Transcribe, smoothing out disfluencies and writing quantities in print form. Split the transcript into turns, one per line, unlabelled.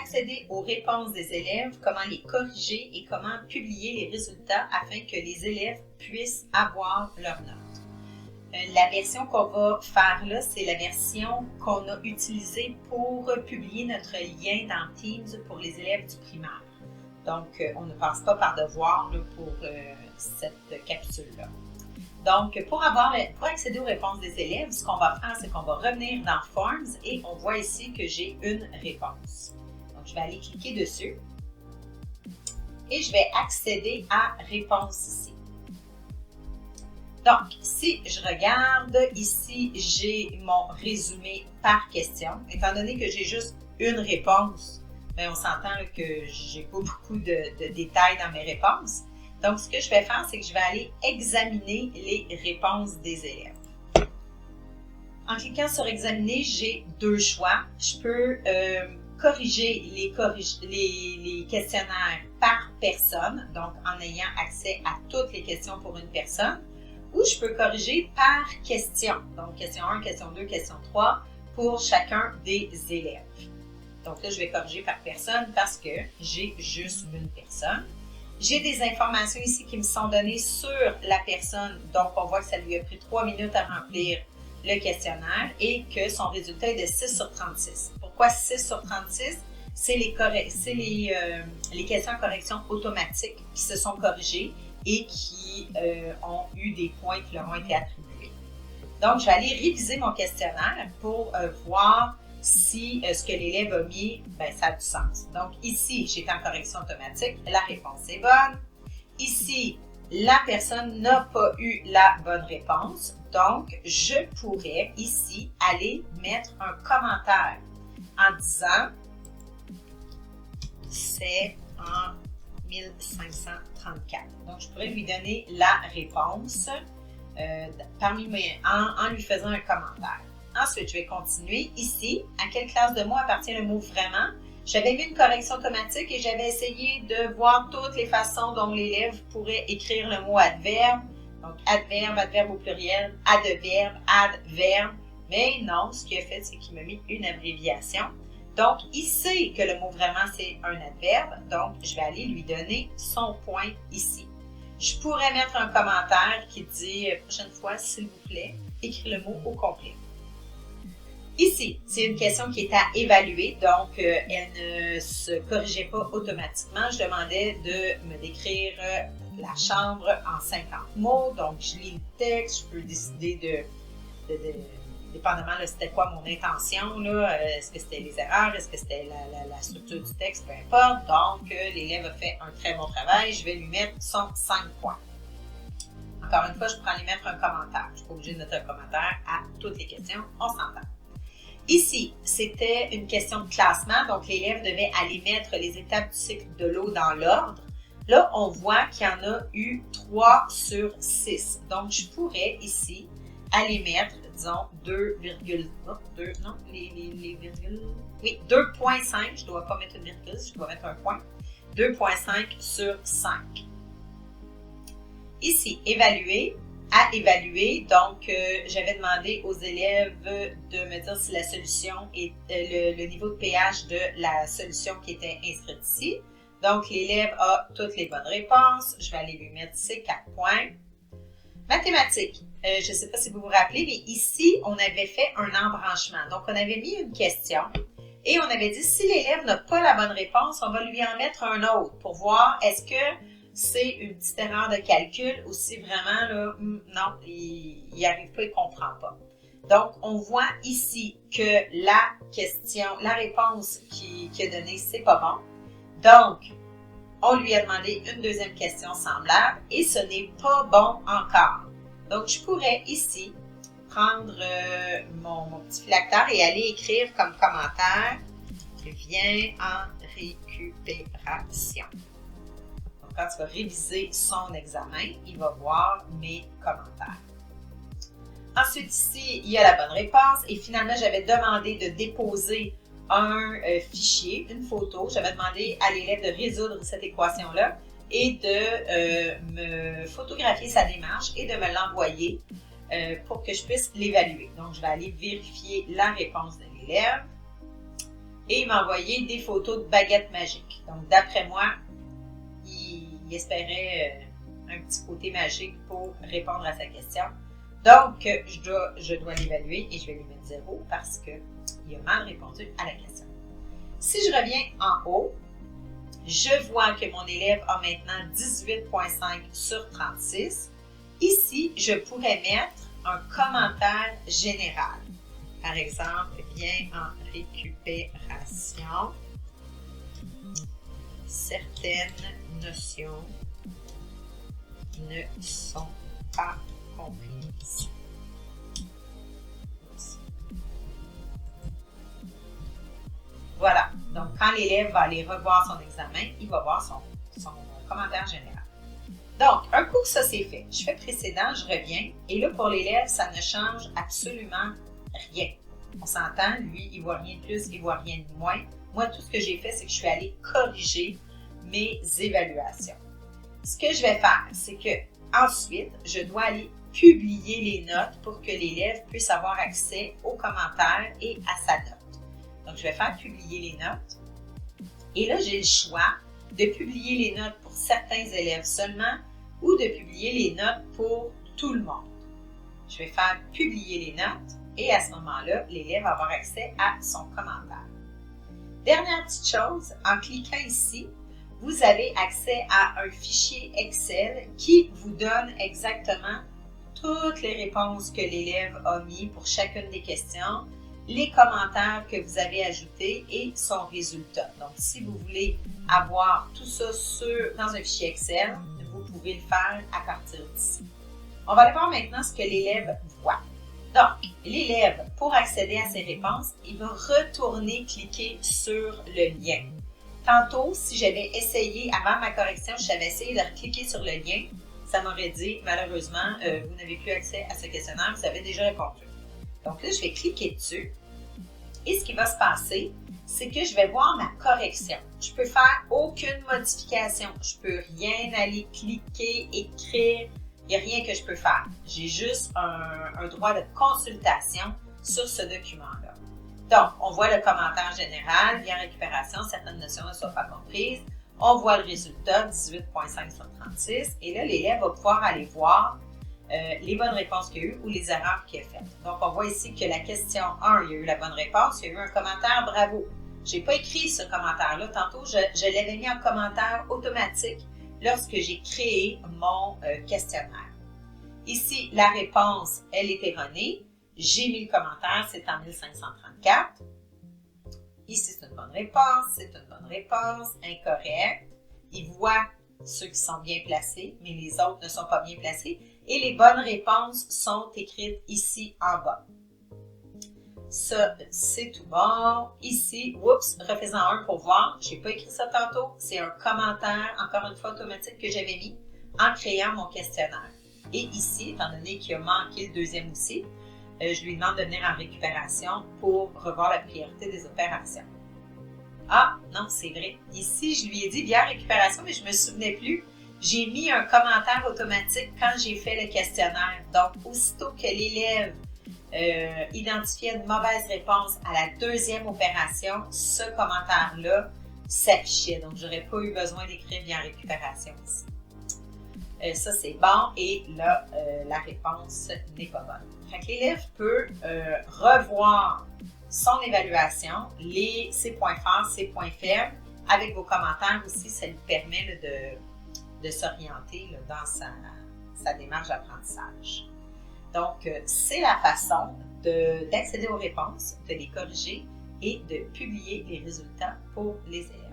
accéder aux réponses des élèves, comment les corriger et comment publier les résultats afin que les élèves puissent avoir leurs notes. La version qu'on va faire là, c'est la version qu'on a utilisée pour publier notre lien dans Teams pour les élèves du primaire. Donc, on ne passe pas par devoir là, pour cette capsule-là. Donc, pour accéder aux réponses des élèves, ce qu'on va faire, c'est qu'on va revenir dans Forms et on voit ici que j'ai une réponse. Donc, je vais aller cliquer dessus et je vais accéder à Réponse ici. Donc, si je regarde, ici, j'ai mon résumé par question. Étant donné que j'ai juste une réponse, bien, on s'entend que je n'ai pas beaucoup de détails dans mes réponses. Donc, ce que je vais faire, c'est que je vais aller examiner les réponses des élèves. En cliquant sur Examiner, j'ai deux choix. Je peux corriger les questionnaires par personne, donc en ayant accès à toutes les questions pour une personne, ou je peux corriger par question, donc question 1, question 2, question 3, pour chacun des élèves. Donc là, je vais corriger par personne parce que j'ai juste une personne. J'ai des informations ici qui me sont données sur la personne, donc on voit que ça lui a pris 3 minutes à remplir le questionnaire et que son résultat est de 6 sur 36. Pourquoi 6 sur 36? C'est les questions en correction automatique qui se sont corrigées et qui ont eu des points qui leur ont été attribués. Donc, je vais aller réviser mon questionnaire pour voir si ce que l'élève a mis, ben, ça a du sens. Donc, ici, j'étais en correction automatique, la réponse est bonne. Ici, la personne n'a pas eu la bonne réponse. Donc, je pourrais ici aller mettre un commentaire en disant c'est en 1534. Donc, je pourrais lui donner la réponse en lui faisant un commentaire. Ensuite, je vais continuer. Ici, à quelle classe de mots appartient le mot vraiment? J'avais mis une correction automatique et j'avais essayé de voir toutes les façons dont l'élève pourrait écrire le mot adverbe. Donc, adverbe, adverbe au pluriel, adverbe, adverbe. Mais non, ce qu'il a fait, c'est qu'il m'a mis une abréviation. Donc, il sait que le mot vraiment, c'est un adverbe. Donc, je vais aller lui donner son point ici. Je pourrais mettre un commentaire qui dit « Prochaine fois, s'il vous plaît, écris le mot au complet ». Ici, c'est une question qui est à évaluer, donc elle ne se corrigeait pas automatiquement. Je demandais de me décrire la chambre en 50 mots. Donc, je lis le texte, je peux décider dépendamment de c'était quoi mon intention, est-ce que c'était les erreurs, est-ce que c'était la structure du texte, peu importe. Donc, l'élève a fait un très bon travail, je vais lui mettre son 5 points. Encore une fois, je peux aller mettre un commentaire. Je ne suis pas obligée de mettre un commentaire à toutes les questions, on s'entend. Ici, c'était une question de classement, donc l'élève devait aller mettre les étapes du cycle de l'eau dans l'ordre. Là, on voit qu'il y en a eu 3 sur 6. Donc, je pourrais ici aller mettre, disons, 2,5. Je ne dois pas mettre une virgule, je dois mettre un point. 2,5 sur 5. Ici, évaluer. À évaluer, donc j'avais demandé aux élèves de me dire si la solution est le niveau de pH de la solution qui était inscrite ici. Donc l'élève a toutes les bonnes réponses. Je vais aller lui mettre ses 4 points. Mathématiques. Je ne sais pas si vous vous rappelez, mais ici, on avait fait un embranchement. Donc on avait mis une question et on avait dit si l'élève n'a pas la bonne réponse, on va lui en mettre un autre pour voir est-ce que c'est une petite erreur de calcul ou si vraiment, là, non, il n'y arrive pas, il ne comprend pas. Donc, on voit ici que la réponse qu'il a donnée, c'est pas bon. Donc, on lui a demandé une deuxième question semblable et ce n'est pas bon encore. Donc, je pourrais ici prendre mon petit phylactère et aller écrire comme commentaire « Viens en récupération ». Quand il va réviser son examen, il va voir mes commentaires. Ensuite, ici, il y a la bonne réponse. Et finalement, j'avais demandé de déposer un fichier, une photo. J'avais demandé à l'élève de résoudre cette équation-là et de me photographier sa démarche et de me l'envoyer pour que je puisse l'évaluer. Donc, je vais aller vérifier la réponse de l'élève. et il m'a envoyé des photos de baguettes magiques. Donc, d'après moi, il espérait un petit côté magique pour répondre à sa question. Donc, je dois l'évaluer et je vais lui mettre 0 parce qu'il a mal répondu à la question. Si je reviens en haut, je vois que mon élève a maintenant 18,5 sur 36. Ici, je pourrais mettre un commentaire général. Par exemple, bien en récupération, certaines notions ne sont pas comprises. Voilà. Donc, quand l'élève va aller revoir son examen, il va voir son commentaire général. Donc, un coup que ça c'est fait, je fais précédent, je reviens, et là, pour l'élève, ça ne change absolument rien. On s'entend, lui, il ne voit rien de plus, il ne voit rien de moins. Moi, tout ce que j'ai fait, c'est que je suis allée corriger mes évaluations. Ce que je vais faire, c'est que ensuite, je dois aller publier les notes pour que l'élève puisse avoir accès aux commentaires et à sa note. Donc, je vais faire publier les notes. Et là, j'ai le choix de publier les notes pour certains élèves seulement ou de publier les notes pour tout le monde. Je vais faire publier les notes et à ce moment-là, l'élève va avoir accès à son commentaire. Dernière petite chose, en cliquant ici, vous avez accès à un fichier Excel qui vous donne exactement toutes les réponses que l'élève a mis pour chacune des questions, les commentaires que vous avez ajoutés et son résultat. Donc, si vous voulez avoir tout ça dans un fichier Excel, vous pouvez le faire à partir d'ici. On va aller voir maintenant ce que l'élève voit. Donc, l'élève, pour accéder à ses réponses, il va retourner cliquer sur le lien. Tantôt, si j'avais essayé, avant ma correction, j'avais essayé de cliquer sur le lien, ça m'aurait dit, malheureusement, vous n'avez plus accès à ce questionnaire, vous avez déjà répondu. Donc là, je vais cliquer dessus et ce qui va se passer, c'est que je vais voir ma correction. Je peux faire aucune modification. Je peux rien aller cliquer, écrire. Il n'y a rien que je peux faire. J'ai juste un droit de consultation sur ce document-là. Donc, on voit le commentaire général, bien récupération, certaines notions ne sont pas comprises. On voit le résultat, 18,5 sur 36. Et là, l'élève va pouvoir aller voir les bonnes réponses qu'il y a eues ou les erreurs qu'il a faites. Donc, on voit ici que la question 1, il y a eu la bonne réponse, il y a eu un commentaire, bravo. Je n'ai pas écrit ce commentaire-là. Tantôt, je l'avais mis en commentaire automatique lorsque j'ai créé mon questionnaire. Ici, la réponse, elle est erronée. J'ai mis le commentaire, c'est en 1534. Ici, c'est une bonne réponse, c'est une bonne réponse, incorrecte. Il voit ceux qui sont bien placés, mais les autres ne sont pas bien placés. Et les bonnes réponses sont écrites ici en bas. Ça, c'est tout bon. Ici, oups, refaisant un pour voir. Je n'ai pas écrit ça tantôt. C'est un commentaire, encore une fois, automatique que j'avais mis en créant mon questionnaire. Et ici, étant donné qu'il a manqué le deuxième aussi, je lui demande de venir en récupération pour revoir la priorité des opérations. Ah, non, c'est vrai. Ici, je lui ai dit bien récupération, mais je ne me souvenais plus. J'ai mis un commentaire automatique quand j'ai fait le questionnaire. Donc, aussitôt que l'élève identifiait une mauvaise réponse à la deuxième opération, ce commentaire-là s'affichait. Donc, je n'aurais pas eu besoin d'écrire bien récupération ici. Ça, c'est bon. Et là, la réponse n'est pas bonne. Fait que l'élève peut revoir son évaluation, ses points forts, ses points faibles. Avec vos commentaires aussi, ça lui permet de s'orienter dans sa démarche d'apprentissage. Donc, c'est la façon d'accéder aux réponses, de les corriger et de publier les résultats pour les élèves.